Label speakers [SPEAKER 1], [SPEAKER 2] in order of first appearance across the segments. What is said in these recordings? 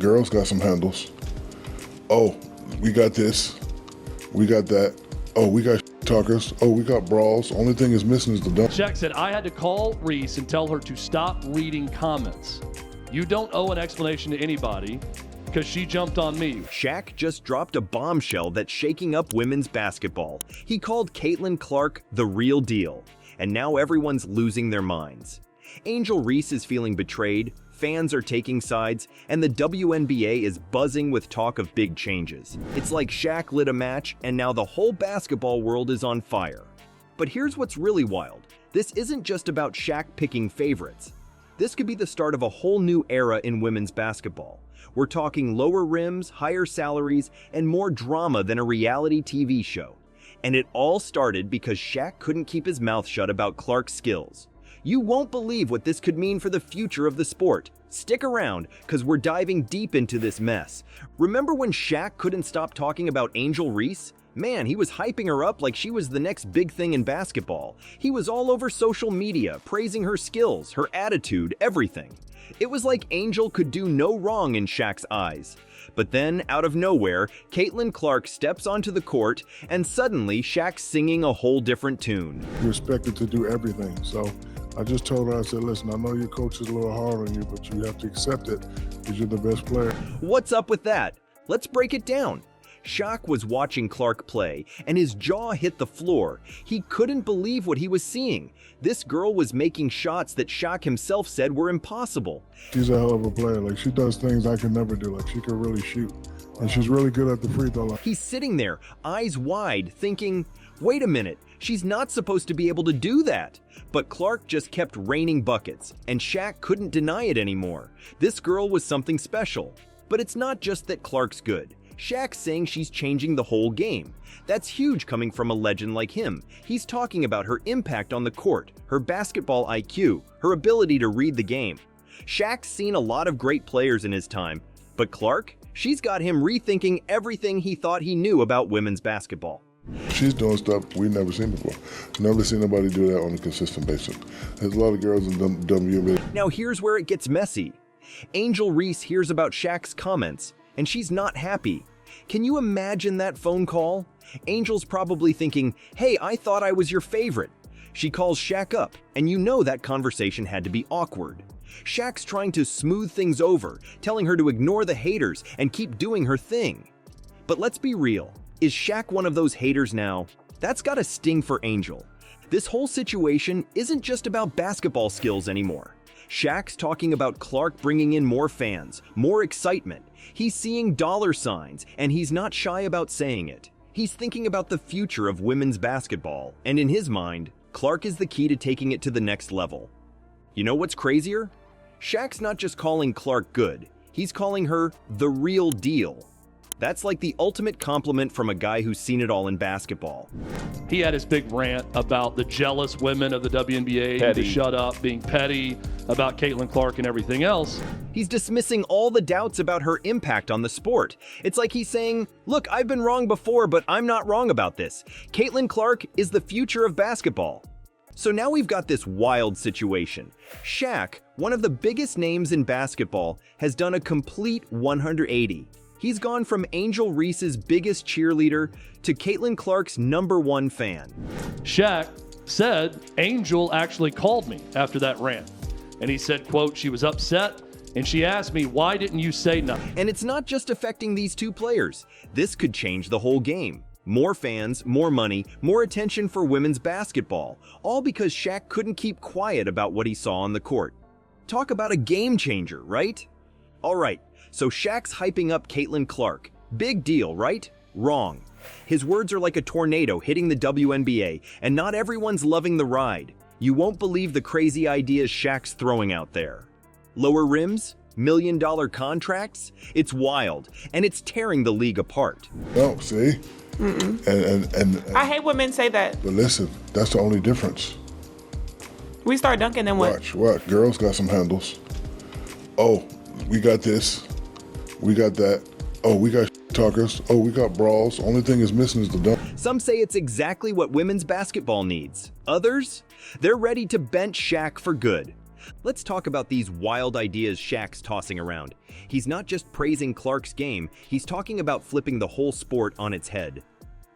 [SPEAKER 1] girls got some handles. Oh, we got this. We got that. Oh, we got talkers. Oh, we got brawls. Only thing is missing is the dunk.
[SPEAKER 2] Shaq said, I had to call Reese and tell her to stop reading comments. You don't owe an explanation to anybody because she jumped on me.
[SPEAKER 3] Shaq just dropped a bombshell that's shaking up women's basketball. He called Caitlin Clark the real deal, and now everyone's losing their minds. Angel Reese is feeling betrayed, fans are taking sides, and the WNBA is buzzing with talk of big changes. It's like Shaq lit a match, and now the whole basketball world is on fire. But here's what's really wild. This isn't just about Shaq picking favorites. This could be the start of a whole new era in women's basketball. We're talking lower rims, higher salaries, and more drama than a reality TV show. And it all started because Shaq couldn't keep his mouth shut about Clark's skills. You won't believe what this could mean for the future of the sport. Stick around, because we're diving deep into this mess. Remember when Shaq couldn't stop talking about Angel Reese? Man, he was hyping her up like she was the next big thing in basketball. He was all over social media, praising her skills, her attitude, everything. It was like Angel could do no wrong in Shaq's eyes. But then, out of nowhere, Caitlin Clark steps onto the court, and suddenly Shaq's singing a whole different tune.
[SPEAKER 1] You're expected to do everything, so I just told her, I said, listen, I know your coach is a little hard on you, but you have to accept it because you're the best player.
[SPEAKER 3] What's up with that? Let's break it down. Shaq was watching Clark play, and his jaw hit the floor. He couldn't believe what he was seeing. This girl was making shots that Shaq himself said were impossible.
[SPEAKER 1] She's a hell of a player. Like, she does things I can never do. Like, she can really shoot, and she's really good at the free throw line.
[SPEAKER 3] He's sitting there, eyes wide, thinking, wait a minute, she's not supposed to be able to do that. But Clark just kept raining buckets, and Shaq couldn't deny it anymore. This girl was something special. But it's not just that Clark's good. Shaq's saying she's changing the whole game. That's huge coming from a legend like him. He's talking about her impact on the court, her basketball IQ, her ability to read the game. Shaq's seen a lot of great players in his time, but Clark, she's got him rethinking everything he thought he knew about women's basketball.
[SPEAKER 1] She's doing stuff we've never seen before. Never seen nobody do that on a consistent basis. There's a lot of girls in WNBA.
[SPEAKER 3] Now here's where it gets messy. Angel Reese hears about Shaq's comments, and she's not happy. Can you imagine that phone call? Angel's probably thinking, hey, I thought I was your favorite. She calls Shaq up, and you know that conversation had to be awkward. Shaq's trying to smooth things over, telling her to ignore the haters and keep doing her thing. But let's be real. Is Shaq one of those haters now? That's gotta sting for Angel. This whole situation isn't just about basketball skills anymore. Shaq's talking about Clark bringing in more fans, more excitement. He's seeing dollar signs, and he's not shy about saying it. He's thinking about the future of women's basketball, and in his mind, Clark is the key to taking it to the next level. You know what's crazier? Shaq's not just calling Clark good, he's calling her the real deal. That's like the ultimate compliment from a guy who's seen it all in basketball.
[SPEAKER 2] He had his big rant about the jealous women of the WNBA
[SPEAKER 4] Petty.
[SPEAKER 2] to shut up, being petty about Caitlin Clark and everything else.
[SPEAKER 3] He's dismissing all the doubts about her impact on the sport. It's like he's saying, look, I've been wrong before, but I'm not wrong about this. Caitlin Clark is the future of basketball. So now we've got this wild situation. Shaq, one of the biggest names in basketball, has done a complete 180. He's gone from Angel Reese's biggest cheerleader to Caitlin Clark's #1 fan.
[SPEAKER 2] Shaq said Angel actually called me after that rant. And he said, quote, she was upset and she asked me, why didn't you say nothing?
[SPEAKER 3] And it's not just affecting these two players. This could change the whole game. More fans, more money, more attention for women's basketball. All because Shaq couldn't keep quiet about what he saw on the court. Talk about a game changer, right? All right. So Shaq's hyping up Caitlin Clark. Big deal, right? Wrong. His words are like a tornado hitting the WNBA, and not everyone's loving the ride. You won't believe the crazy ideas Shaq's throwing out there. Lower rims? $1 million contracts? It's wild, and it's tearing the league apart.
[SPEAKER 1] Oh, see? And
[SPEAKER 5] I hate when men say that.
[SPEAKER 1] but listen, that's the only difference.
[SPEAKER 5] We start dunking and what?
[SPEAKER 1] Watch. Girls got some handles. Oh, we got this. We got that. Oh, we got talkers. Oh, we got brawls. Only thing is missing is the dunk.
[SPEAKER 3] Some say it's exactly what women's basketball needs. Others? They're ready to bench Shaq for good. Let's talk about these wild ideas Shaq's tossing around. He's not just praising Clark's game, he's talking about flipping the whole sport on its head.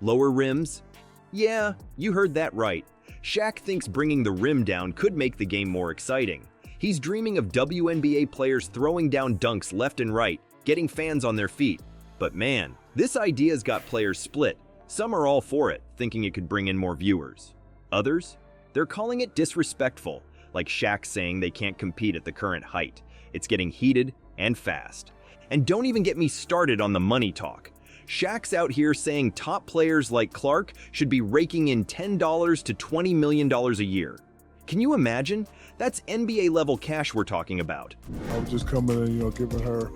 [SPEAKER 3] Lower rims? Yeah, you heard that right. Shaq thinks bringing the rim down could make the game more exciting. He's dreaming of WNBA players throwing down dunks left and right, getting fans on their feet. But man, this idea's got players split. Some are all for it, thinking it could bring in more viewers. Others? They're calling it disrespectful, like Shaq saying they can't compete at the current height. It's getting heated and fast. And don't even get me started on the money talk. Shaq's out here saying top players like Clark should be raking in $10 to $20 million a year. Can you imagine? That's NBA level cash we're talking about.
[SPEAKER 1] I was just coming in, giving her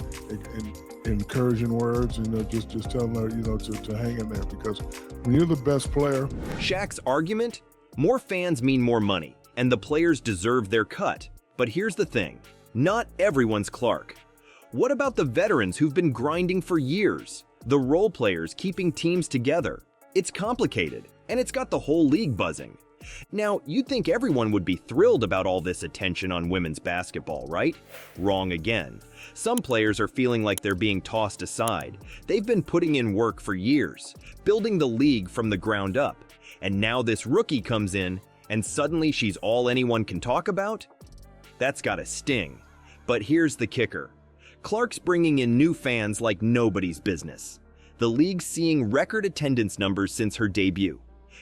[SPEAKER 1] encouraging words, just telling her, to hang in there, because when you're the best player.
[SPEAKER 3] Shaq's argument? More fans mean more money, and the players deserve their cut. But here's the thing, not everyone's Clark. What about the veterans who've been grinding for years? The role players keeping teams together? It's complicated, and it's got the whole league buzzing. Now, you'd think everyone would be thrilled about all this attention on women's basketball, right? Wrong again. Some players are feeling like they're being tossed aside. They've been putting in work for years, building the league from the ground up. And now this rookie comes in, and suddenly she's all anyone can talk about? That's gotta sting. But here's the kicker. Clark's bringing in new fans like nobody's business. The league's seeing record attendance numbers since her debut.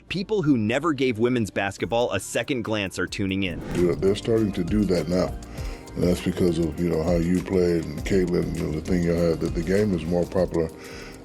[SPEAKER 3] People who never gave women's basketball a second glance are tuning in.
[SPEAKER 1] They're starting to do that now. And that's because of, how you played and Caitlin, the thing you had, that the game is more popular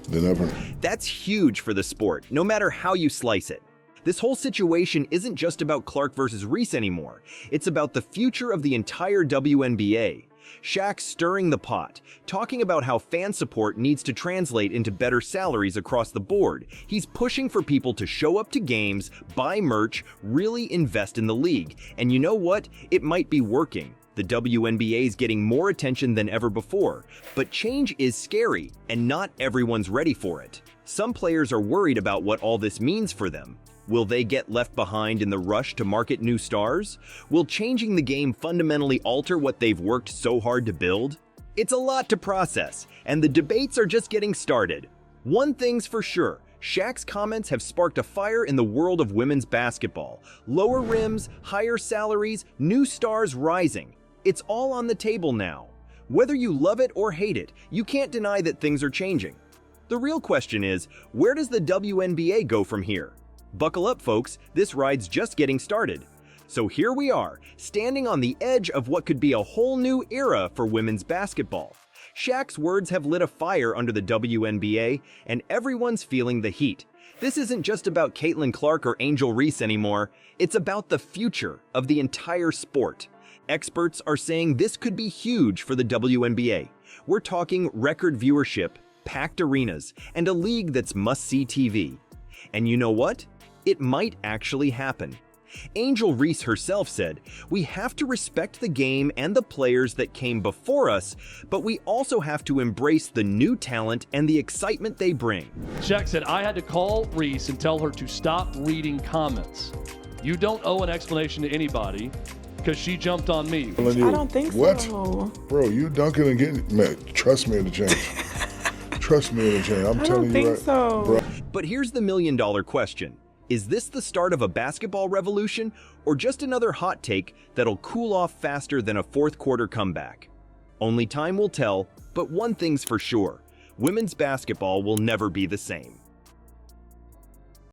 [SPEAKER 1] than ever.
[SPEAKER 3] That's huge for the sport, no matter how you slice it. This whole situation isn't just about Clark versus Reese anymore. It's about the future of the entire WNBA. Shaq's stirring the pot, talking about how fan support needs to translate into better salaries across the board. He's pushing for people to show up to games, buy merch, really invest in the league. And you know what? It might be working. The WNBA is getting more attention than ever before. But change is scary, and not everyone's ready for it. Some players are worried about what all this means for them. Will they get left behind in the rush to market new stars? Will changing the game fundamentally alter what they've worked so hard to build? It's a lot to process, and the debates are just getting started. One thing's for sure, Shaq's comments have sparked a fire in the world of women's basketball. Lower rims, higher salaries, new stars rising. It's all on the table now. Whether you love it or hate it, you can't deny that things are changing. The real question is, where does the WNBA go from here? Buckle up, folks, this ride's just getting started. So here we are, standing on the edge of what could be a whole new era for women's basketball. Shaq's words have lit a fire under the WNBA, and everyone's feeling the heat. This isn't just about Caitlin Clark or Angel Reese anymore, it's about the future of the entire sport. Experts are saying this could be huge for the WNBA. We're talking record viewership, packed arenas, and a league that's must-see TV. And you know what? It might actually happen. Angel Reese herself said, "We have to respect the game and the players that came before us, but we also have to embrace the new talent and the excitement they bring."
[SPEAKER 2] Shaq said, I had to call Reese and tell her to stop reading comments. You don't owe an explanation to anybody because she jumped on me.
[SPEAKER 5] I don't think
[SPEAKER 1] What?
[SPEAKER 5] so.
[SPEAKER 1] Bro, you dunking and getting, man, trust me in the change. Trust me in the change. I'm
[SPEAKER 5] I
[SPEAKER 1] telling
[SPEAKER 5] don't
[SPEAKER 1] you
[SPEAKER 5] think
[SPEAKER 1] right.
[SPEAKER 5] so.
[SPEAKER 1] Bro.
[SPEAKER 3] But here's the million-dollar question. Is this the start of a basketball revolution, or just another hot take that'll cool off faster than a fourth-quarter comeback? Only time will tell, but one thing's for sure. Women's basketball will never be the same.